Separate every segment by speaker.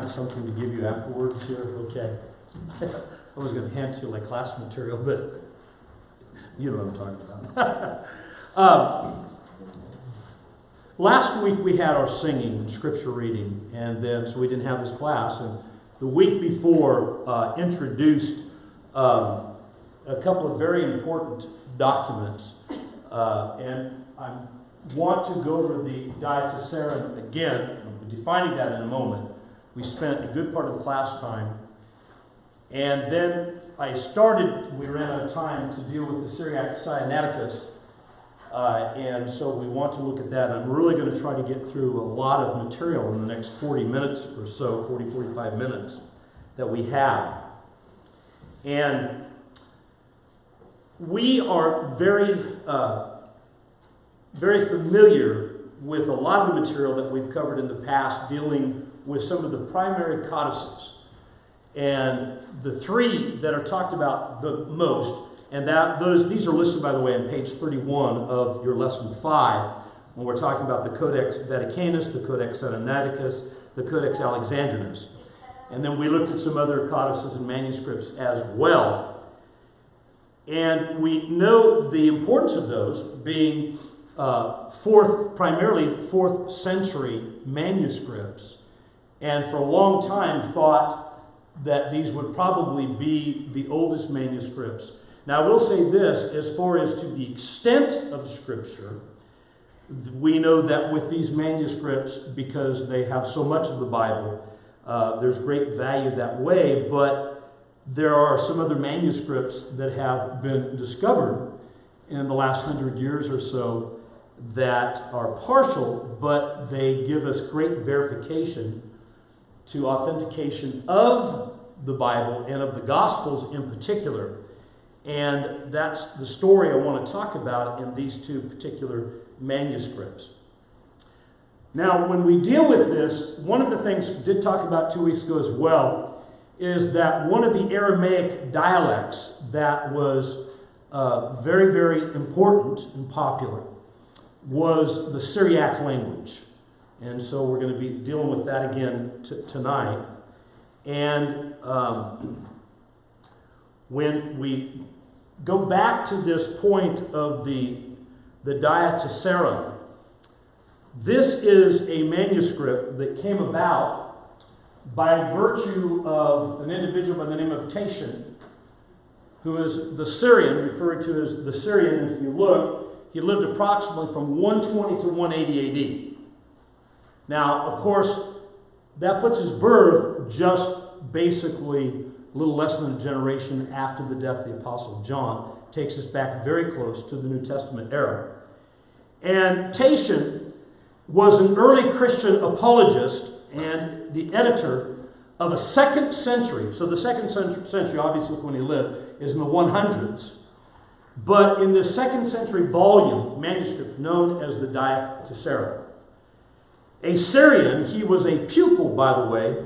Speaker 1: Something to give you afterwards here? Okay. I was going to hand you like class material, but you know what I'm talking about. Last week we had our singing and scripture reading, and then so we didn't have this class. And the week before introduced a couple of very important documents, and I want to go over the Diatessaron again. I'll be defining that in a moment. We spent a good part of the class time, and then we ran out of time to deal with the Syriac Sinaiticus, and so we want to look at that. I'm really going to try to get through a lot of material in the next 40 minutes or so, 45 minutes that we have. And we are very familiar with a lot of the material that we've covered in the past dealing with some of the primary codices. And the three that are talked about the most, and these are listed, by the way, on page 31 of your lesson 5, when we're talking about the Codex Vaticanus, the Codex Sinaiticus, the Codex Alexandrinus. And then we looked at some other codices and manuscripts as well. And we know the importance of those being primarily 4th century manuscripts, and for a long time thought that these would probably be the oldest manuscripts. Now I will say this, as far as to the extent of Scripture, we know that with these manuscripts, because they have so much of the Bible, there's great value that way, but there are some other manuscripts that have been discovered in the last 100 years or so that are partial, but they give us great verification to authentication of the Bible and of the Gospels in particular. And that's the story I want to talk about in these two particular manuscripts. Now, when we deal with this, one of the things we did talk about 2 weeks ago as well is that one of the Aramaic dialects that was very, very important and popular was the Syriac language. And so we're going to be dealing with that again tonight. And when we go back to this point of the Diatessaron, this is a manuscript that came about by virtue of an individual by the name of Tatian, who is the Syrian, referred to as the Syrian. If you look, he lived approximately from 120 to 180 AD. Now, of course, that puts his birth just basically a little less than a generation after the death of the Apostle John. Takes us back very close to the New Testament era. And Tatian was an early Christian apologist and the editor of a 2nd century. So the 2nd century, obviously when he lived, is in the 100s. But in the 2nd century volume, manuscript known as the Diatessaron. A Syrian, he was a pupil, by the way,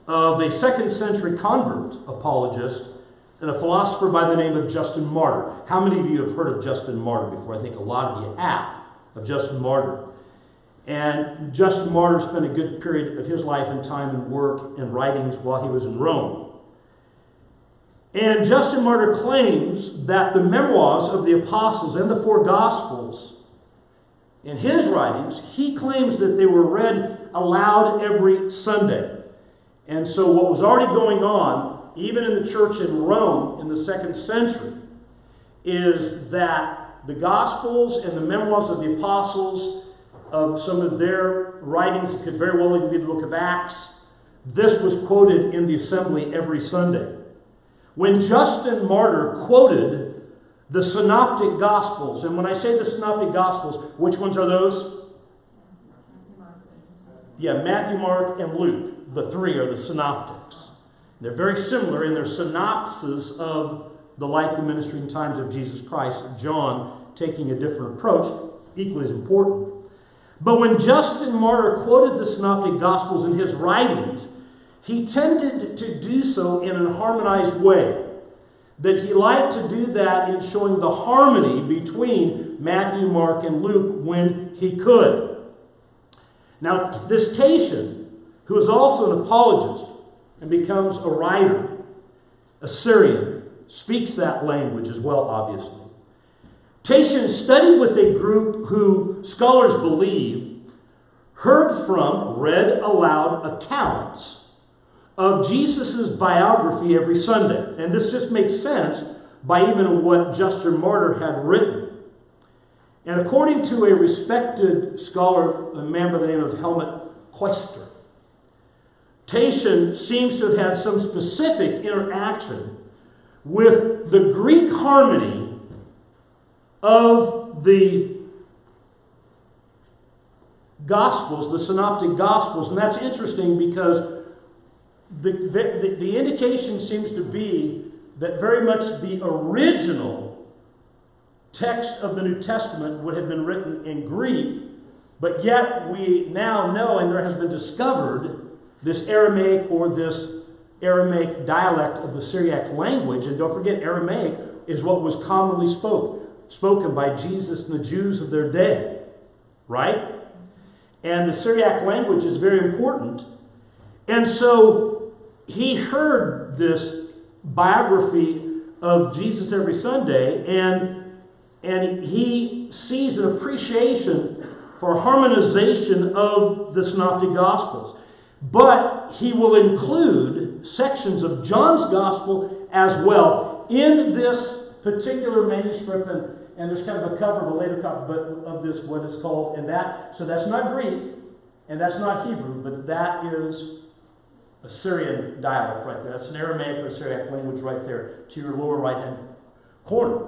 Speaker 1: of a 2nd century convert apologist and a philosopher by the name of Justin Martyr. How many of you have heard of Justin Martyr before? I think a lot of you have, of Justin Martyr. And Justin Martyr spent a good period of his life and time and work and writings while he was in Rome. And Justin Martyr claims that the memoirs of the apostles and the 4 Gospels, in his writings, he claims that they were read aloud every Sunday. And so what was already going on, even in the church in Rome in the 2nd century, is that the Gospels and the memoirs of the apostles, of some of their writings, it could very well even be the book of Acts, this was quoted in the assembly every Sunday. When Justin Martyr quoted the Synoptic Gospels, and when I say the Synoptic Gospels, which ones are those? Yeah, Matthew, Mark, and Luke. The 3 are the Synoptics. They're very similar in their synopsis of the life and ministry and times of Jesus Christ. John taking a different approach, equally as important. But when Justin Martyr quoted the Synoptic Gospels in his writings, he tended to do so in a harmonized way. That he liked to do that in showing the harmony between Matthew, Mark, and Luke when he could. Now, this Tatian who is also an apologist and becomes a writer, a Syrian, speaks that language as well, obviously. Tatian studied with a group who scholars believe heard from, read aloud accounts of Jesus' biography every Sunday. And this just makes sense by even what Justin Martyr had written. And according to a respected scholar, a man by the name of Helmut Hoyster, Tatian seems to have had some specific interaction with the Greek harmony of the Gospels, the Synoptic Gospels. And that's interesting because the indication seems to be that very much the original text of the New Testament would have been written in Greek, but yet we now know, and there has been discovered, this Aramaic or this Aramaic dialect of the Syriac language. And don't forget, Aramaic is what was commonly spoken by Jesus and the Jews of their day, right? And the Syriac language is very important. And so he heard this biography of Jesus every Sunday, and he sees an appreciation for harmonization of the Synoptic Gospels. But he will include sections of John's Gospel as well in this particular manuscript, and there's kind of a cover, a later cover of this, what is called, and that, so that's not Greek, and that's not Hebrew, but that is a Syrian dialect right there. That's an Aramaic or Syriac language right there to your lower right-hand corner.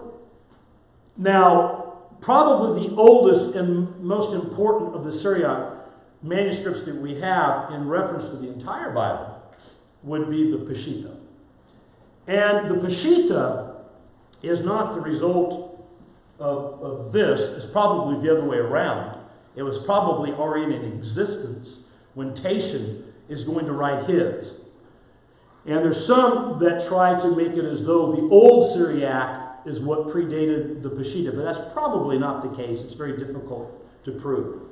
Speaker 1: Now, probably the oldest and most important of the Syriac manuscripts that we have in reference to the entire Bible would be the Peshitta. And the Peshitta is not the result of this. It's probably the other way around. It was probably already in existence when Tatian is going to write his. And there's some that try to make it as though the old Syriac is what predated the Peshitta, but that's probably not the case. It's very difficult to prove.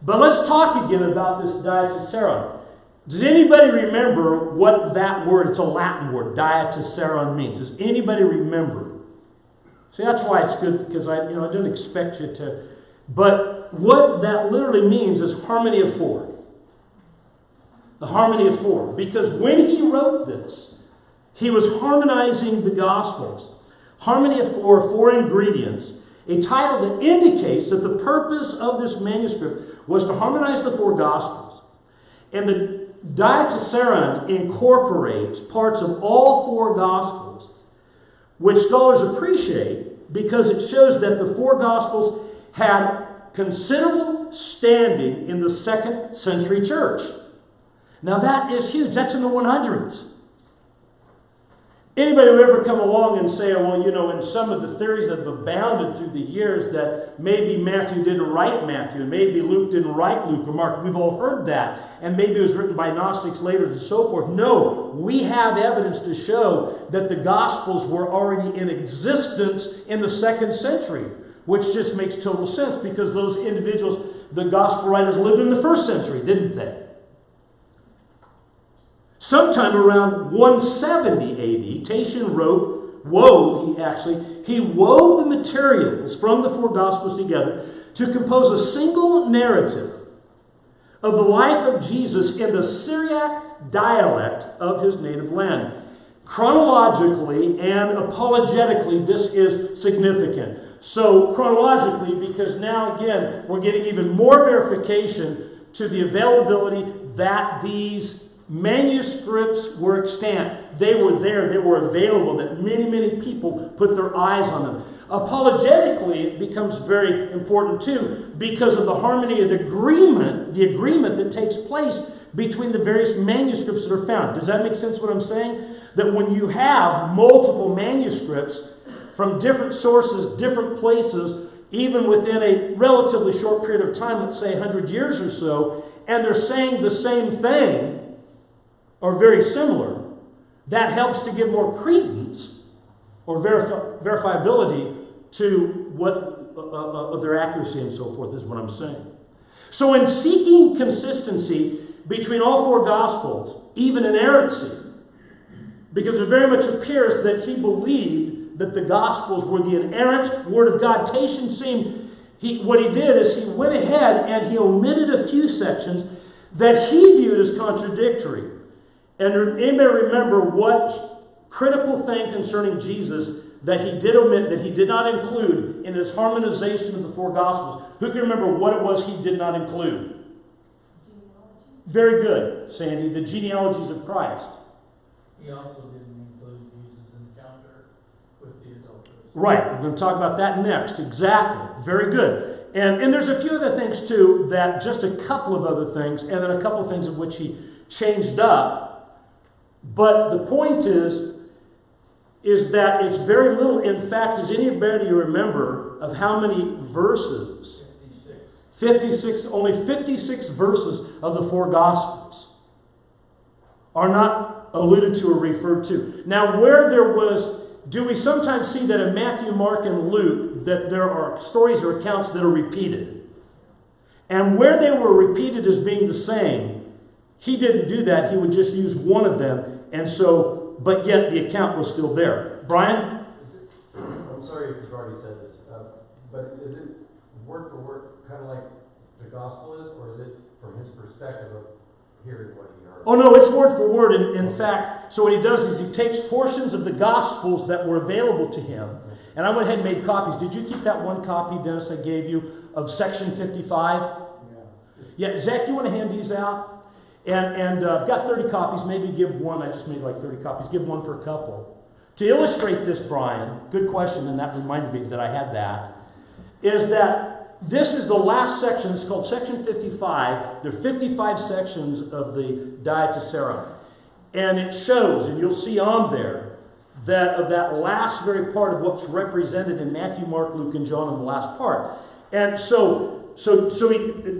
Speaker 1: But let's talk again about this diatessaron. Does anybody remember what that word, it's a Latin word, diatessaron means? Does anybody remember? See, that's why it's good, because I didn't expect you to. But what that literally means is harmony of four. The harmony of four. Because when he wrote this, he was harmonizing the Gospels. Harmony of four ingredients. A title that indicates that the purpose of this manuscript was to harmonize the four Gospels. And the diatessaron incorporates parts of all four Gospels, which scholars appreciate because it shows that the four Gospels had considerable standing in the 2nd century church. Now that is huge. That's in the 100s. Anybody would ever come along and say, well, in some of the theories that have abounded through the years that maybe Matthew didn't write Matthew, and maybe Luke didn't write Luke or Mark. We've all heard that. And maybe it was written by Gnostics later and so forth. No, we have evidence to show that the Gospels were already in existence in the 2nd century, which just makes total sense because those individuals, the Gospel writers, lived in the 1st century, didn't they? Sometime around 170 AD, Tatian wove the materials from the four Gospels together to compose a single narrative of the life of Jesus in the Syriac dialect of his native land. Chronologically and apologetically, this is significant. So chronologically, because now again, we're getting even more verification to the availability that these manuscripts were extant. They were there. They were available. That many, many people put their eyes on them. Apologetically, it becomes very important too because of the harmony of the agreement that takes place between the various manuscripts that are found. Does that make sense what I'm saying? That when you have multiple manuscripts from different sources, different places, even within a relatively short period of time, let's say 100 years or so, and they're saying the same thing, or very similar, that helps to give more credence or verifiability to what of their accuracy and so forth is what I'm saying. So in seeking consistency, between all four Gospels, even inerrancy, because it very much appears that he believed that the Gospels were the inerrant Word of God. Tatian seemed, what he did is he went ahead and he omitted a few sections that he viewed as contradictory. And anybody remember what critical thing concerning Jesus that he did omit, that he did not include in his harmonization of the four Gospels? Who can remember what it was he did not include? Very good, Sandy. The genealogies of Christ.
Speaker 2: He also didn't include Jesus' encounter with the adulteress.
Speaker 1: Right. We're going to talk about that next. Exactly. Very good. And there's a few other things, too, that just a couple of other things, and then a couple of things of which he changed up. But the point is that it's very little. In fact, does anybody remember of how many verses? 56. Only 56 verses of the four Gospels are not alluded to or referred to. Now, where there was, do we sometimes see that in Matthew, Mark, and Luke, that there are stories or accounts that are repeated? And where they were repeated as being the same, he didn't do that. He would just use one of them. And so, but yet the account was still there. Brian?
Speaker 3: I'm sorry if you've already said this, but is it word for word, kind of like the gospel is, or is it from his perspective of hearing what he heard?
Speaker 1: Oh no, it's word for word. In fact, so what he does is he takes portions of the Gospels that were available to him, and I went ahead and made copies. Did you keep that one copy, Dennis, I gave you of section 55? Yeah, Zach, you want to hand these out? And I've got 30 copies. Maybe give one. I just made like 30 copies. Give one per couple. To illustrate this, Brian, good question, and that reminded me that I had that, is that this is the last section. It's called section 55. There are 55 sections of the Diatessaron. And it shows, and you'll see on there, that of that last very part of what's represented in Matthew, Mark, Luke, and John in the last part. And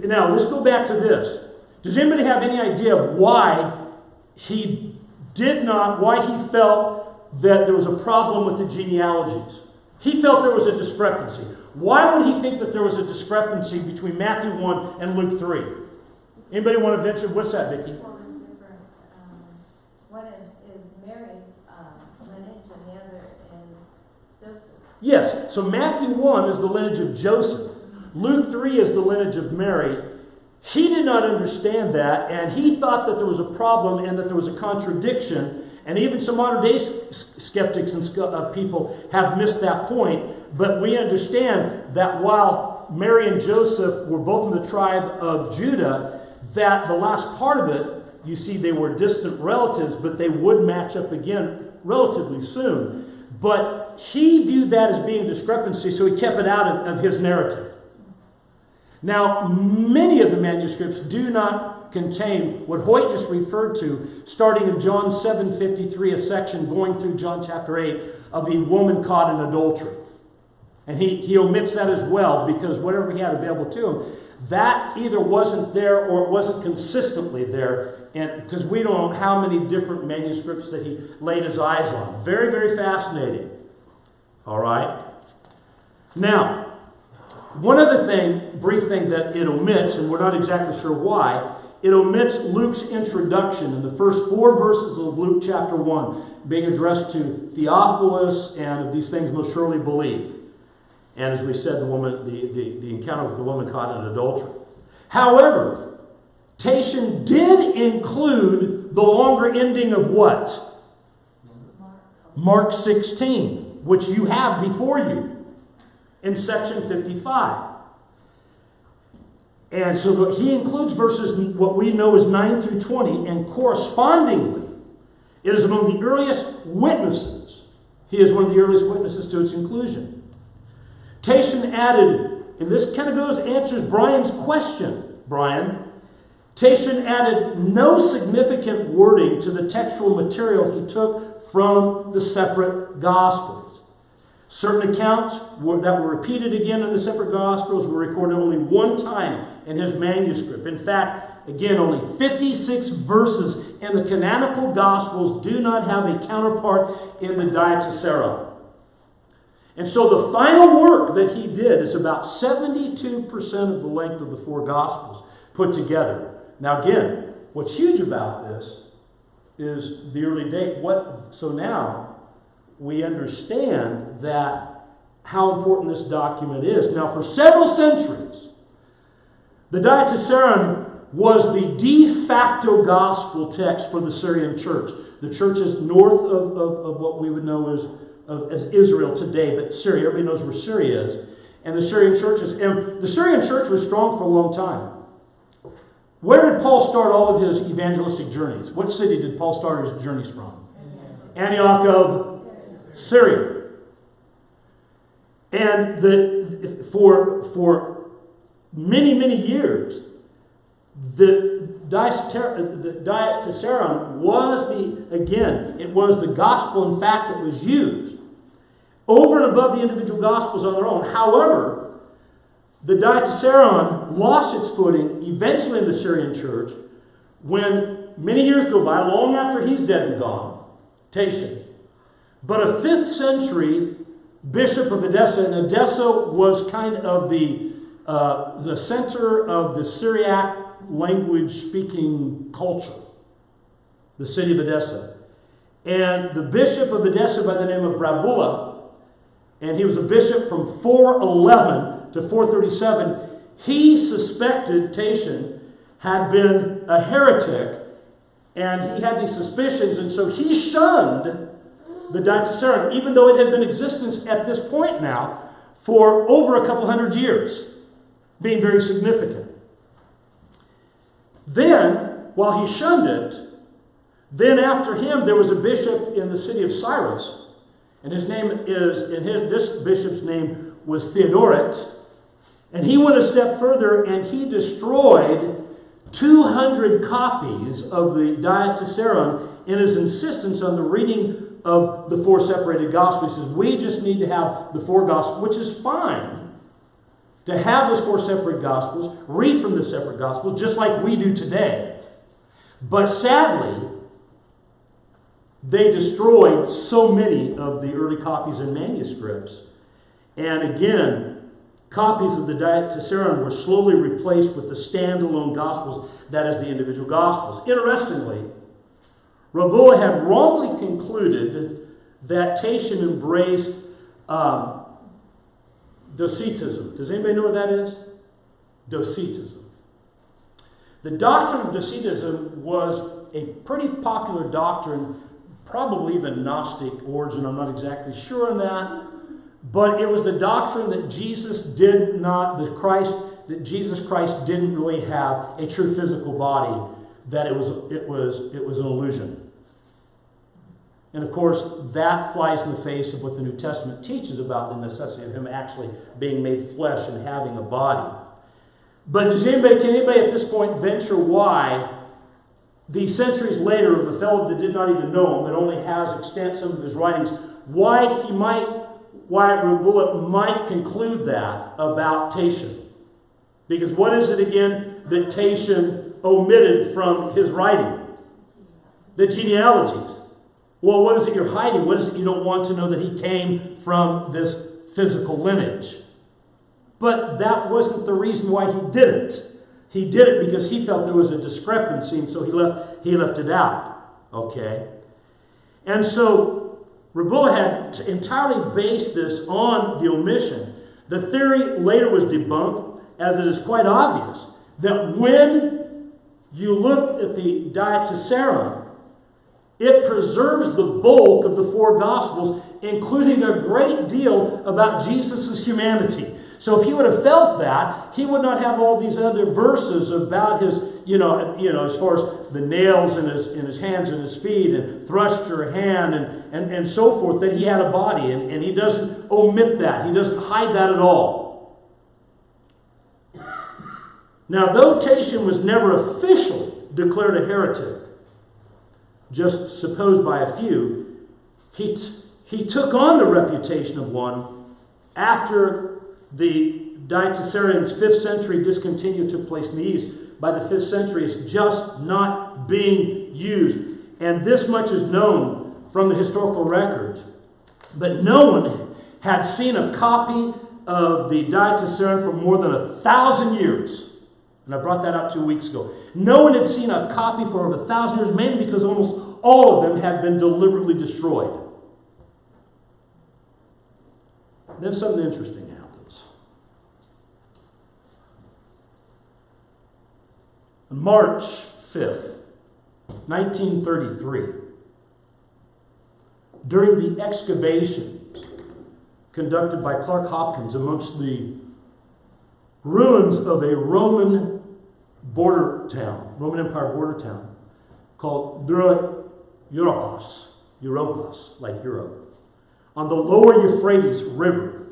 Speaker 1: now let's go back to this. Does anybody have any idea of why he felt that there was a problem with the genealogies? He felt there was a discrepancy. Why would he think that there was a discrepancy between Matthew 1 and Luke 3? Anybody want to venture? What's that, Vicki?
Speaker 4: One is Mary's lineage and the other is Joseph.
Speaker 1: Yes, so Matthew 1 is the lineage of Joseph. Luke 3 is the lineage of Mary. He did not understand that, and he thought that there was a problem and that there was a contradiction. And even some modern-day skeptics and people have missed that point. But we understand that while Mary and Joseph were both in the tribe of Judah, that the last part of it, you see they were distant relatives, but they would match up again relatively soon. But he viewed that as being a discrepancy, so he kept it out of his narrative. Now, many of the manuscripts do not contain what Hoyt just referred to, starting in John 7:53, a section going through John chapter 8 of the woman caught in adultery. And he omits that as well, because whatever he had available to him, that either wasn't there or it wasn't consistently there, and because we don't know how many different manuscripts that he laid his eyes on. Very, very fascinating. All right. Now, one other thing, brief thing that it omits, and we're not exactly sure why, it omits Luke's introduction in the first 4 verses of Luke chapter 1, being addressed to Theophilus, and these things most surely believe. And as we said, the encounter with the woman caught in adultery. However, Tatian did include the longer ending of what? Mark 16, which you have before you in section 55. And so he includes verses, what we know is 9 through 20, and correspondingly, it is among the earliest witnesses. He is one of the earliest witnesses to its inclusion. Tatian added, and this kind of answers Brian's question, Brian. Tatian added no significant wording to the textual material he took from the separate Gospels. Certain accounts that were repeated again in the separate Gospels were recorded only one time in his manuscript. In fact, again, only 56 verses in the canonical Gospels do not have a counterpart in the Diatessaron. And so the final work that he did is about 72% of the length of the 4 Gospels put together. Now again, what's huge about this is the early date. So now we understand that how important this document is. Now, for several centuries, the Diatessaron was the de facto gospel text for the Syrian church. The churches north of what we would know as Israel today, but Syria, everybody knows where Syria is. And the Syrian churches, and the Syrian church was strong for a long time. Where did Paul start all of his evangelistic journeys? What city did Paul start his journeys from? Antioch of Syria. And for many, many years, the Diatessaron was it was the gospel, in fact, that was used over and above the individual gospels on their own. However, the Diatessaron lost its footing eventually in the Syrian church when many years go by, long after he's dead and gone, Tatian. But a 5th century bishop of Edessa, and Edessa was kind of the center of the Syriac language-speaking culture, the city of Edessa. And the bishop of Edessa by the name of Rabula, and he was a bishop from 411 to 437, he suspected Tatian had been a heretic, and he had these suspicions, and so he shunned the Diatessaron, even though it had been in existence at this point now for over a couple hundred years, being very significant. Then, while he shunned it, then after him there was a bishop in the city of Cyrus, and this bishop's name was Theodoret, and he went a step further and he destroyed 200 copies of the Diatessaron in his insistence on the reading of the 4 separated Gospels. He says, we just need to have the 4 Gospels, which is fine, to have those 4 separate Gospels, read from the separate Gospels, just like we do today. But sadly, they destroyed so many of the early copies and manuscripts. And again, copies of the Diatessaron were slowly replaced with the standalone Gospels, that is, the individual Gospels. Interestingly, Rabula had wrongly concluded that Tatian embraced Docetism. Does anybody know what that is? Docetism. The doctrine of Docetism was a pretty popular doctrine, probably even Gnostic origin. I'm not exactly sure on that. But it was the doctrine that Jesus Christ didn't really have a true physical body, that it was an illusion. And of course, that flies in the face of what the New Testament teaches about the necessity of him actually being made flesh and having a body. But can anybody at this point venture why, these centuries later, of a fellow that did not even know him, that only has extant some of his writings, why Rabula might conclude that about Tatian? Because what is it again that Tatian omitted from his writing? The genealogies. Well, what is it you're hiding? What is it you don't want to know that he came from this physical lineage? But that wasn't the reason why he did it. He did it because he felt there was a discrepancy, and so he left it out. Okay? And so Rabula had entirely based this on the omission. The theory later was debunked, as it is quite obvious that when you look at the Diatessaron, it preserves the bulk of the 4 Gospels, including a great deal about Jesus' humanity. So if he would have felt that, he would not have all these other verses about his, as far as the nails in his hands and his feet, and thrust your hand, and so forth, that he had a body. And he doesn't omit that. He doesn't hide that at all. Now, though Tatian was never officially declared a heretic, just supposed by a few, he took on the reputation of one after the Diatessaron's 5th century discontinued took place in the East. By the 5th century, it's just not being used. And this much is known from the historical records. But no one had seen a copy of the Diatessaron for more than 1,000 years. And I brought that out 2 weeks ago. No one had seen a copy for over 1,000 years, mainly because almost all of them had been deliberately destroyed. Then something interesting happens. On March 5th, 1933, during the excavations conducted by Clark Hopkins amongst the ruins of a Roman border town, Roman Empire border town, called Europos, like Europe, on the lower Euphrates River,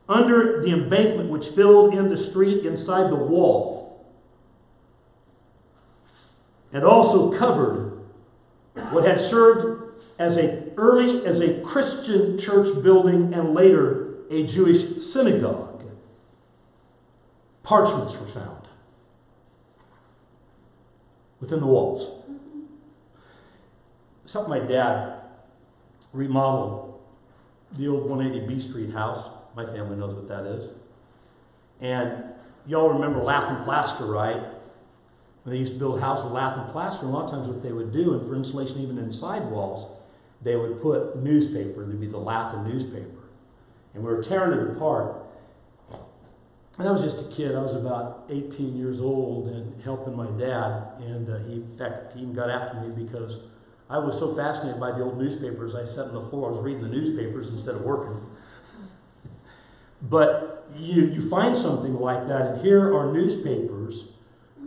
Speaker 1: under the embankment which filled in the street inside the wall, and also covered what had served as a Christian church building and later a Jewish synagogue. Parchments were found within the walls. It's helped my dad remodel the old 180 B Street house. My family knows what that is. And y'all remember lath and plaster, right? When they used to build a house with lath and plaster, and a lot of times what they would do, and for insulation even inside walls, they would put newspaper. There'd be the lath and newspaper. And we were tearing it apart. And I was just a kid. I was about 18 years old and helping my dad. And he even got after me because I was so fascinated by the old newspapers. I sat on the floor. I was reading the newspapers instead of working. But you find something like that. And here are newspapers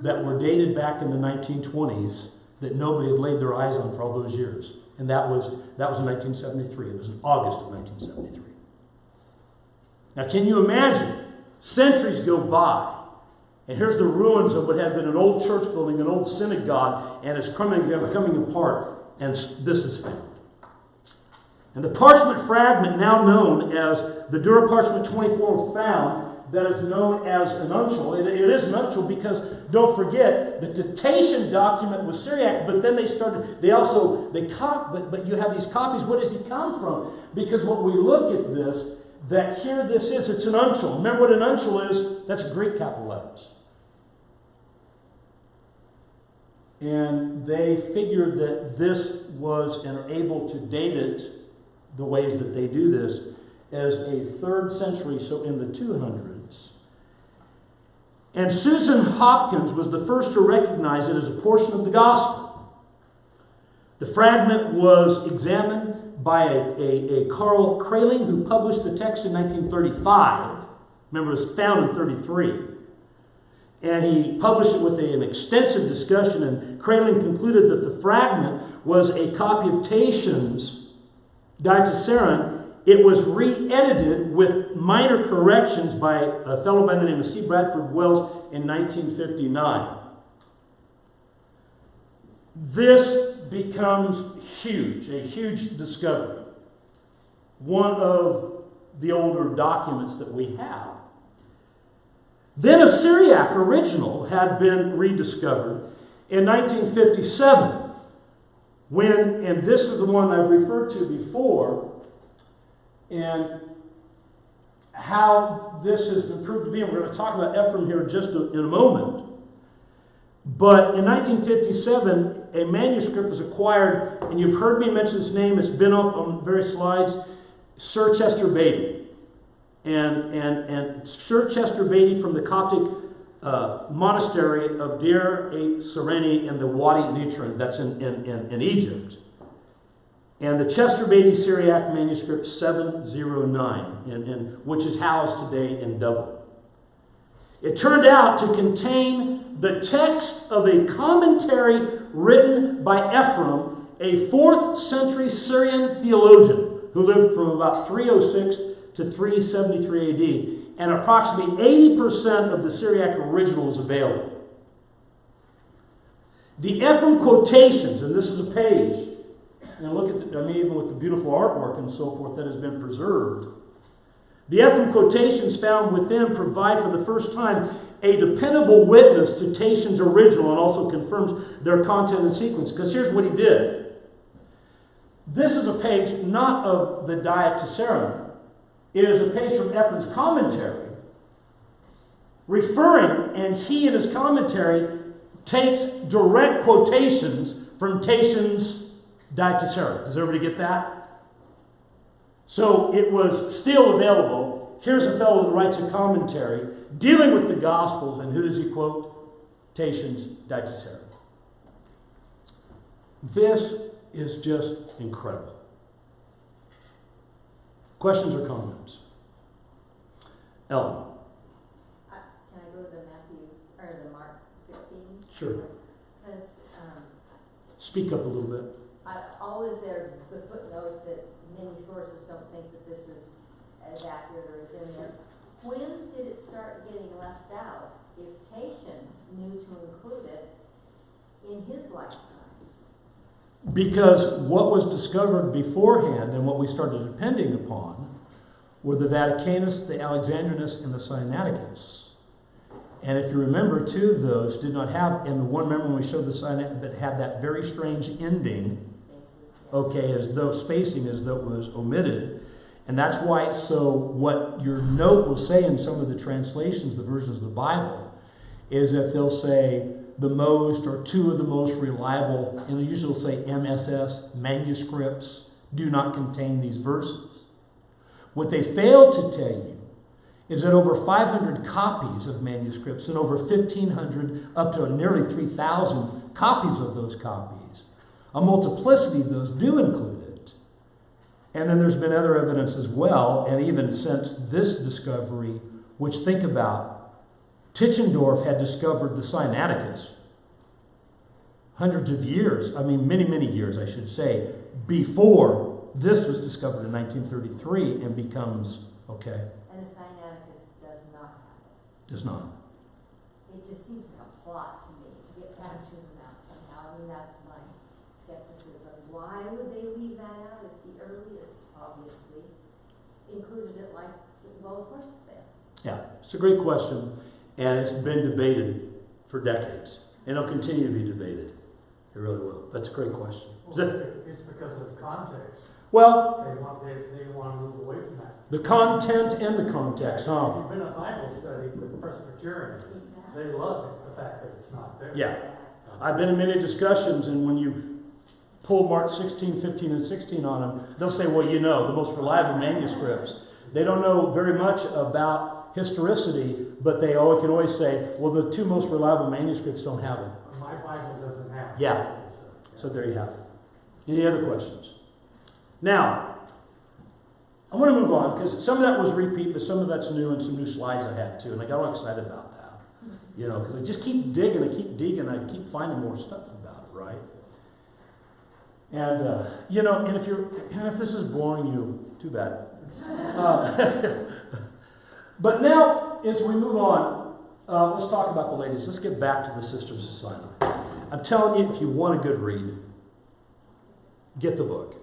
Speaker 1: that were dated back in the 1920s that nobody had laid their eyes on for all those years. And that was in 1973. It was in August of 1973. Now, can you imagine? Centuries go by, and here's the ruins of what had been an old church building, an old synagogue, and it's coming apart, and this is found. And the parchment fragment, now known as the Dura Parchment 24, found that is known as an uncial. It is an uncial because, don't forget, the Tatian document was Syriac, but then but you have these copies. Where does he come from? Because when we look at this, that here this is, it's an uncial. Remember what an uncial is? That's Greek capital letters. And they figured that this was, and are able to date it the ways that they do this, as a 3rd century, so in the 200s. And Susan Hopkins was the first to recognize it as a portion of the gospel. The fragment was examined by a Carl Kraling, who published the text in 1935. Remember, it was found in 33. And he published it with an extensive discussion, and Kraling concluded that the fragment was a copy of Tatian's Diatessaron. It was re-edited with minor corrections by a fellow by the name of C. Bradford Wells in 1959. This becomes huge, a huge discovery. One of the older documents that we have. Then a Syriac original had been rediscovered in 1957 when, and this is the one I've referred to before, and how this has been proved to be, and we're going to talk about Ephraim here just in a moment. But in 1957, a manuscript was acquired, and you've heard me mention this name, it's been up on various slides, Sir Chester Beatty. And Sir Chester Beatty from the Coptic monastery of Deir Sereni in the Wadi Nitron, that's in Egypt. And the Chester Beatty Syriac manuscript 709, which is housed today in Dublin. It turned out to contain the text of a commentary written by Ephraim, a 4th century Syrian theologian who lived from about 306 to 373 AD, and approximately 80% of the Syriac original is available. The Ephraim quotations, and this is a page, and look at even with the beautiful artwork and so forth that has been preserved. The Ephraim quotations found within provide for the first time a dependable witness to Tatian's original and also confirms their content and sequence. Because here's what he did. This is a page not of the Diatessaron. It is a page from Ephraim's commentary. referring, and he in his commentary takes direct quotations from Tatian's Diatessaron. Does everybody get that? So it was still available. Here's a fellow that writes a commentary dealing with the Gospels, and who does he quote? Tatian's Diatessaron. This is just incredible. Questions or comments? Ellen?
Speaker 4: Can I go to Matthew, or the Mark 15?
Speaker 1: Sure.
Speaker 4: Because,
Speaker 1: Speak up a little bit.
Speaker 4: always there's the footnote that many sources don't think that this is as accurate or as in there. When did it start getting left out if Tatian knew to include it in his lifetime?
Speaker 1: Because what was discovered beforehand and what we started depending upon were the Vaticanus, the Alexandrinus, and the Sinaiticus. And if you remember, two of those did not have, and the one, remember when we showed the Sinaiticus that had that very strange ending, okay, as though spacing, as though it was omitted. And that's why, so what your note will say in some of the translations, the versions of the Bible, is that they'll say the most or two of the most reliable, and they usually will say MSS, manuscripts, do not contain these verses. What they fail to tell you is that over 500 copies of manuscripts and over 1,500 up to nearly 3,000 copies of those copies, a multiplicity of those do include it. And then there's been other evidence as well, and even since this discovery, which think about, Tischendorf had discovered the Sinaiticus hundreds of years, many, many years, I should say, before this was discovered in 1933 and becomes, okay.
Speaker 4: And the Sinaiticus does not have it.
Speaker 1: Does not.
Speaker 4: It just seems like a plot to me to get baptism out somehow. That's my skepticism. Why would they leave that out if the earliest, obviously, included it like, well, of course it's there.
Speaker 1: Yeah, it's a great question, and it's been debated for decades, and it'll continue to be debated. It really will. That's a great question.
Speaker 2: It's because of the context.
Speaker 1: Well,
Speaker 2: They want to move away from that.
Speaker 1: the content and the context,
Speaker 2: If
Speaker 1: huh?
Speaker 2: you've been a Bible study with Presbyterians, they love the fact that it's not there.
Speaker 1: Yeah. I've been in many discussions, and when you pull Mark 16, 15, and 16 on them, they'll say, well, the most reliable manuscripts. They don't know very much about historicity, but they can always say, well, the two most reliable manuscripts don't have it.
Speaker 2: My Bible doesn't have it.
Speaker 1: Yeah. So there you have it. Any other questions? Now, I want to move on, because some of that was repeat, but some of that's new, and some new slides I had too, and I got all excited about that. Because I just keep digging, I keep finding more stuff about it, right? And, and if this is boring you, too bad. But now, as we move on, let's talk about the ladies. Let's get back to the Sisters of Sinai. I'm telling you, if you want a good read, get the book.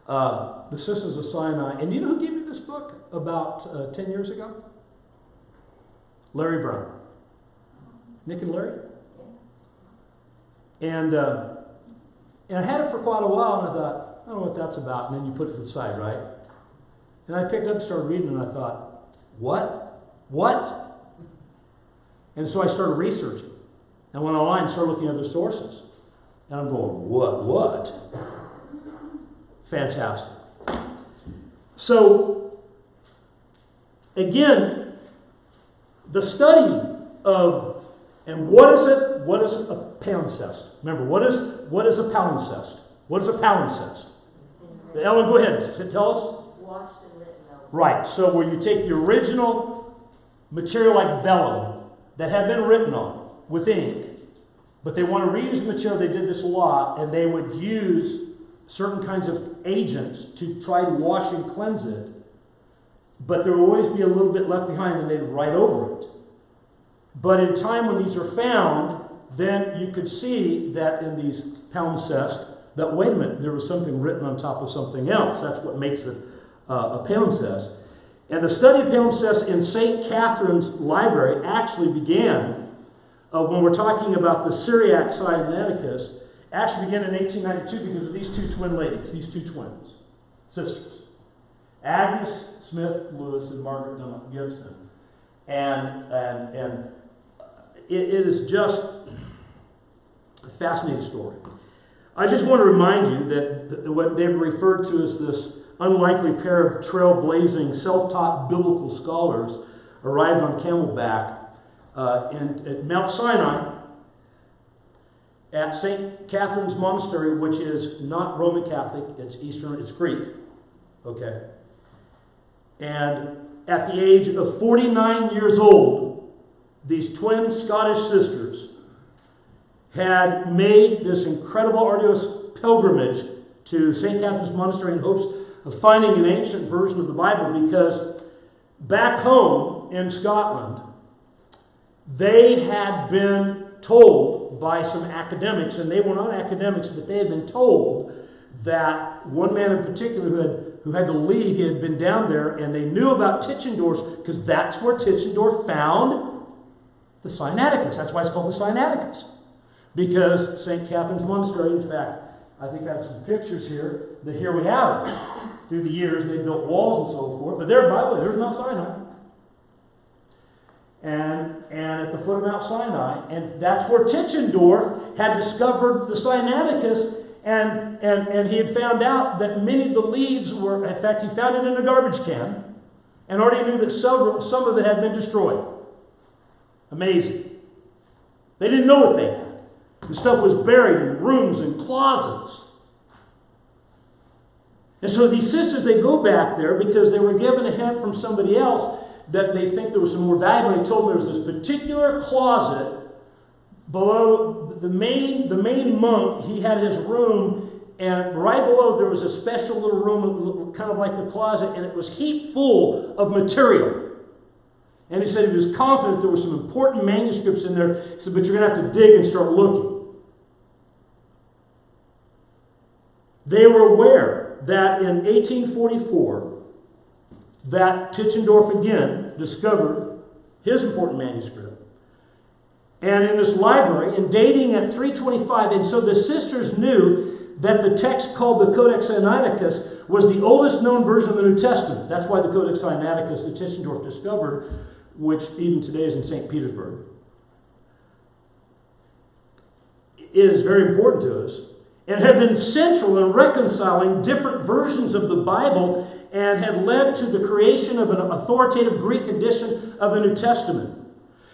Speaker 1: The Sisters of Sinai. And you know who gave me this book about 10 years ago? Larry Brown. Nick and Larry? And I had it for quite a while, and I thought, I don't know what that's about. And then you put it to the side, right? And I picked up and started reading, and I thought, what? And so I started researching. I went online and started looking at other sources. And I'm going, what? Fantastic. So, again, the study of, and what is it? What is a palimpsest? Remember, what is a palimpsest? What is a palimpsest? Ellen, go ahead. Tell us.
Speaker 4: Washed and written over.
Speaker 1: Right. So where you take the original material like vellum that had been written on with ink, but they want to reuse the material. They did this a lot, and they would use certain kinds of agents to try to wash and cleanse it, but there will always be a little bit left behind, and they'd write over it. But in time when these are found, then you could see that in these palimpsests, that wait a minute, there was something written on top of something else. That's what makes it a palimpsest. And the study of palimpsests in St. Catherine's Library actually began, when we're talking about the Syriac Sinaiticus, actually began in 1892 because of these two twin ladies, these two twins, sisters. Agnes Smith Lewis and Margaret Gibson. and it is just a fascinating story. I just want to remind you that what they've referred to as this unlikely pair of trailblazing, self-taught biblical scholars arrived on camelback at Mount Sinai at St. Catherine's Monastery, which is not Roman Catholic, it's Greek. Okay. And at the age of 49 years old, these twin Scottish sisters had made this incredible arduous pilgrimage to St. Catherine's Monastery in hopes of finding an ancient version of the Bible, because back home in Scotland, they had been told by some academics, and they were not academics, but they had been told that one man in particular who had to leave, he had been down there, and they knew about Tischendorf's, because that's where Tischendorf found the Sinaiticus. That's why it's called the Sinaiticus. Because St. Catherine's Monastery, in fact, I think I have some pictures here, that here we have it. Through the years, they built walls and so forth. But there, by the way, there's Mount Sinai. And at the foot of Mount Sinai, and that's where Tischendorf had discovered the Sinaiticus, and he had found out that many of the leaves were, in fact, he found it in a garbage can, and already knew that some of it had been destroyed. Amazing. They didn't know what they had. The stuff was buried in rooms and closets. And so these sisters, they go back there because they were given a hint from somebody else that they think there was some more value. And they told them there was this particular closet below the main monk. He had his room, and right below there was a special little room, kind of like the closet, and it was heaped full of material. And he said he was confident there were some important manuscripts in there. He said, but you're going to have to dig and start looking. They were aware that in 1844, that Tischendorf again discovered his important manuscript. And in this library, and dating at 325, and so the sisters knew that the text called the Codex Sinaiticus was the oldest known version of the New Testament. That's why the Codex Sinaiticus that Tischendorf discovered, which even today is in St. Petersburg, is very important to us, and had been central in reconciling different versions of the Bible, and had led to the creation of an authoritative Greek edition of the New Testament.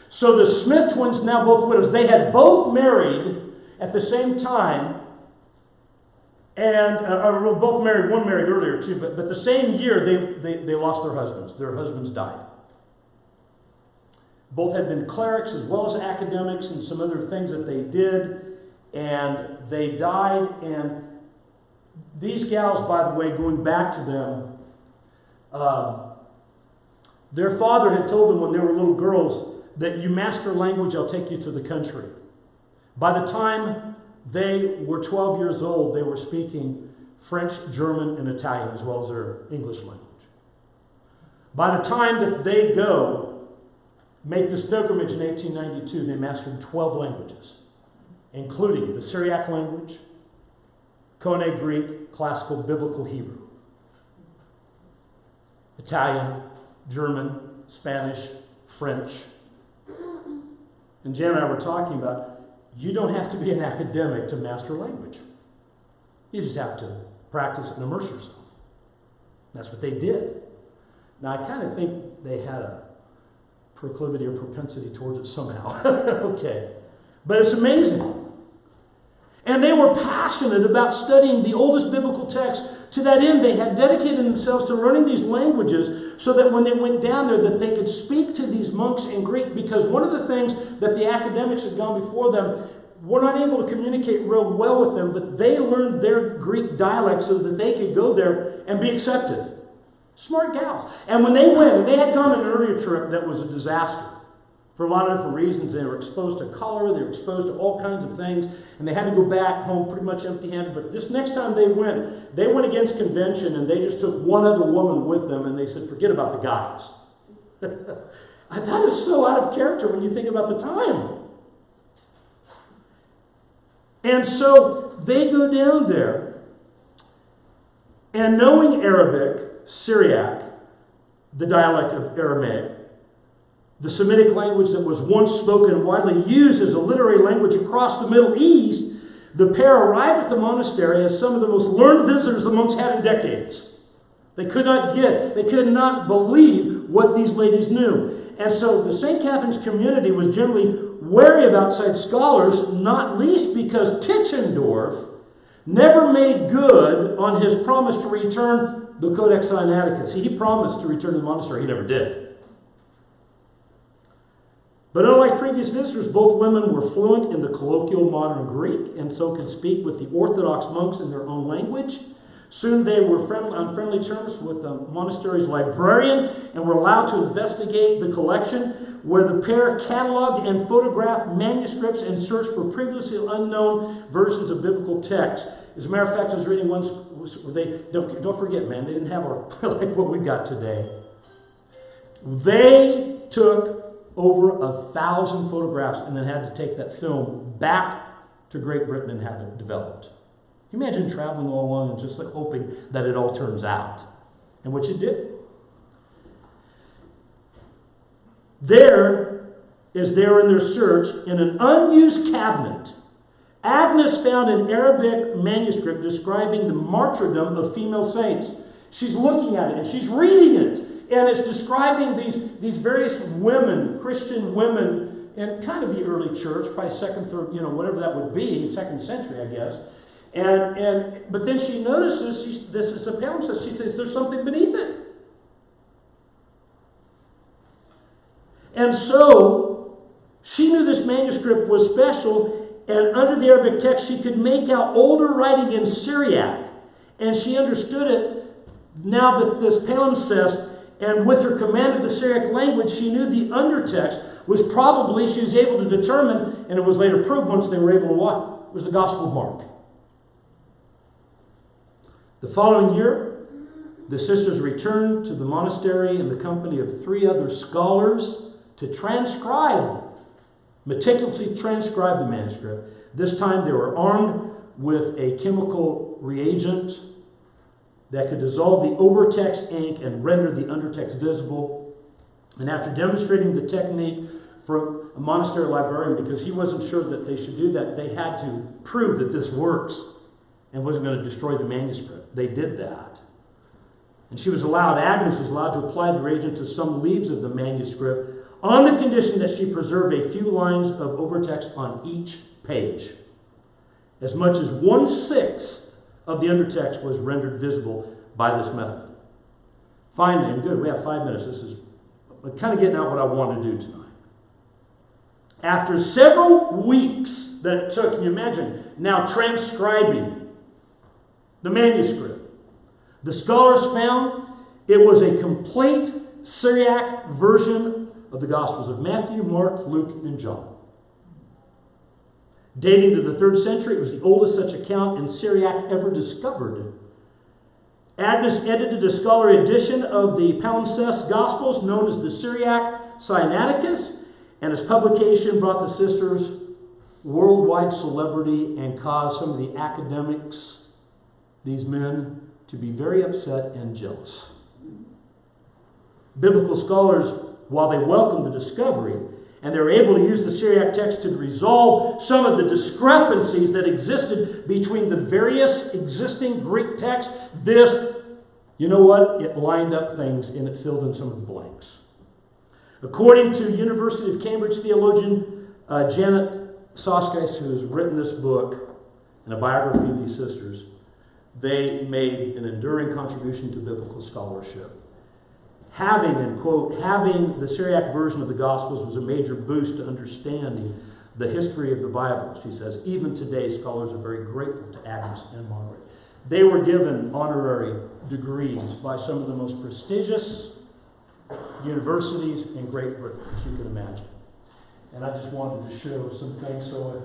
Speaker 1: So the Smith twins, now both widows, they had both married at the same time, and both married, one married earlier too, but the same year they lost their husbands. Their husbands died. Both had been clerics as well as academics and some other things that they did, and they died. And these gals, by the way, going back to them, their father had told them when they were little girls that you master language, I'll take you to the country. By the time they were 12 years old, they were speaking French, German, and Italian, as well as their English language. By the time that they make this pilgrimage in 1892, they mastered 12 languages, including the Syriac language, Koine Greek, classical biblical Hebrew, Italian, German, Spanish, French. And Jan and I were talking about, you don't have to be an academic to master language. You just have to practice and immerse yourself. That's what they did. Now, I kind of think they had a proclivity or propensity towards it somehow. Okay. But it's amazing. And they were passionate about studying the oldest biblical text. To that end, they had dedicated themselves to learning these languages so that when they went down there, that they could speak to these monks in Greek. Because one of the things that the academics had gone before them were not able to communicate real well with them, but they learned their Greek dialect so that they could go there and be accepted. Smart gals. And when they went, and they had gone on an earlier trip that was a disaster. For a lot of different reasons. They were exposed to cholera, they were exposed to all kinds of things, and they had to go back home pretty much empty-handed. But this next time they went against convention, and they just took one other woman with them, and they said, forget about the guys. That is so out of character when you think about the time. And so they go down there, and knowing Arabic, Syriac, the dialect of Aramaic, the Semitic language that was once spoken and widely used as a literary language across the Middle East, the pair arrived at the monastery as some of the most learned visitors the monks had in decades. They could not believe what these ladies knew. And so the St. Catherine's community was generally wary of outside scholars, not least because Tischendorf never made good on his promise to return the Codex Sinaiticus. He promised to return to the monastery. He never did. But unlike previous visitors, both women were fluent in the colloquial modern Greek and so could speak with the Orthodox monks in their own language. Soon they were on friendly terms with the monastery's librarian and were allowed to investigate the collection, where the pair cataloged and photographed manuscripts and searched for previously unknown versions of biblical texts. As a matter of fact, I was reading once, don't forget, man, they didn't have like what we got today. They took over 1,000 photographs and then had to take that film back to Great Britain and have it developed. Can you imagine traveling all along and just like hoping that it all turns out? And which it did. There in their search, in an unused cabinet, Agnes found an Arabic manuscript describing the martyrdom of female saints. She's looking at it and she's reading it. And it's describing these various women, Christian women, in kind of the early church, probably second, third, whatever that would be, 2nd century, I guess. But then she notices, this is a palimpsest, she says there's something beneath it. And so, she knew this manuscript was special, and under the Arabic text, she could make out older writing in Syriac. And she understood it now that this palimpsest, and with her command of the Syriac language, she knew the undertext was probably, she was able to determine, and it was later proved once they were able to what? Was the Gospel of Mark. The following year, the sisters returned to the monastery in the company of 3 other scholars to meticulously transcribe the manuscript. This time they were armed with a chemical reagent that could dissolve the overtext ink and render the undertext visible. And after demonstrating the technique for a monastery librarian, because he wasn't sure that they should do that, they had to prove that this works and wasn't going to destroy the manuscript. They did that. And Agnes was allowed to apply the reagent to some leaves of the manuscript on the condition that she preserve a few lines of overtext on each page. As much as 1/6 of the undertext was rendered visible by this method. Finally, and good, we have 5 minutes. This is kind of getting out what I want to do tonight. After several weeks that it took, can you imagine, now transcribing the manuscript, the scholars found it was a complete Syriac version of the Gospels of Matthew, Mark, Luke, and John. Dating to the 3rd century, it was the oldest such account in Syriac ever discovered. Agnes edited a scholarly edition of the palimpsest Gospels known as the Syriac Sinaiticus, and its publication brought the sisters worldwide celebrity and caused some of the academics, these men, to be very upset and jealous. Biblical scholars, while they welcomed the discovery, and they were able to use the Syriac text to resolve some of the discrepancies that existed between the various existing Greek texts, it lined up things and it filled in some of the blanks. According to University of Cambridge theologian Janet Soskis, who has written this book and a biography of these sisters, they made an enduring contribution to biblical scholarship. Having the Syriac version of the Gospels was a major boost to understanding the history of the Bible, she says. Even today, scholars are very grateful to Agnes and Margaret. They were given honorary degrees by some of the most prestigious universities in Great Britain, as you can imagine. And I just wanted to show some things. So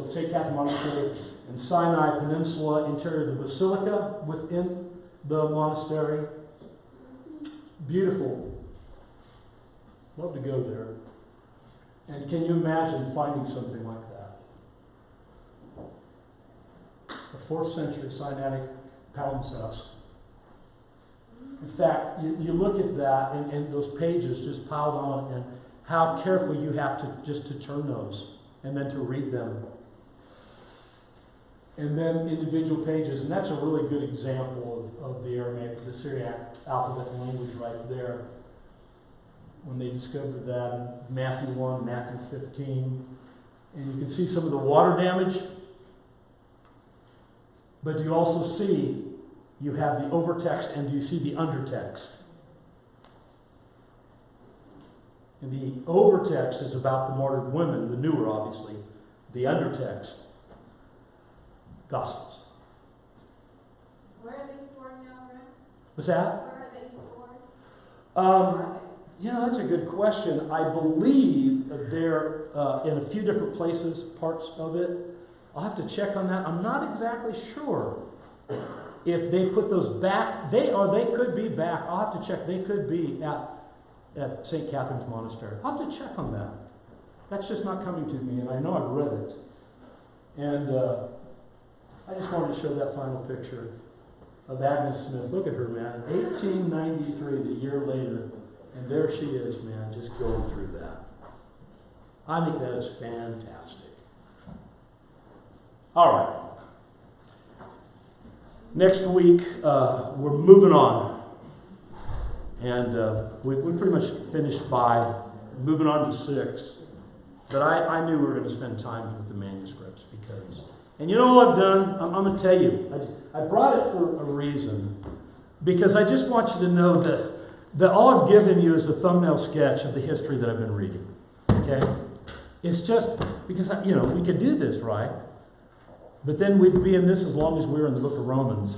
Speaker 1: St. Catherine Monastery in Sinai Peninsula, interior of the Basilica within the monastery. Beautiful. Love to go there. And can you imagine finding something like that? A 4th century Sinaitic palimpsest. In fact, you look at that and those pages just piled on, and how careful you have to just to turn those and then to read them. And then individual pages, and that's a really good example of the Aramaic, the Syriac alphabet language right there. When they discovered that in Matthew 1, Matthew 15. And you can see some of the water damage. But you also see, you have the overtext and you see the undertext. And the overtext is about the martyred women, the newer obviously. The undertext, Gospels.
Speaker 5: Where are they stored now, Brent?
Speaker 1: What's that?
Speaker 5: Where are they stored?
Speaker 1: That's a good question. I believe they're in a few different places, parts of it. I'll have to check on that. I'm not exactly sure if they put those back. They could be back. I'll have to check. They could be at St. Catherine's Monastery. I'll have to check on that. That's just not coming to me, and I know I've read it. And I just wanted to show that final picture of Agnes Smith. Look at her, man. 1893, the year later. And there she is, man, just going through that. I think that is fantastic. All right. Next week, we're moving on. And we pretty much finished 5, moving on to 6. But I knew we were going to spend time with the manuscripts because... And you know what I've done? I'm going to tell you. I brought it for a reason. Because I just want you to know that all I've given you is a thumbnail sketch of the history that I've been reading. Okay? It's just because, we could do this, right? But then we'd be in this as long as we were in the book of Romans.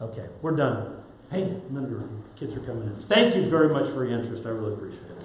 Speaker 1: Okay, we're done. Hey, remember, kids are coming in. Thank you very much for your interest. I really appreciate it.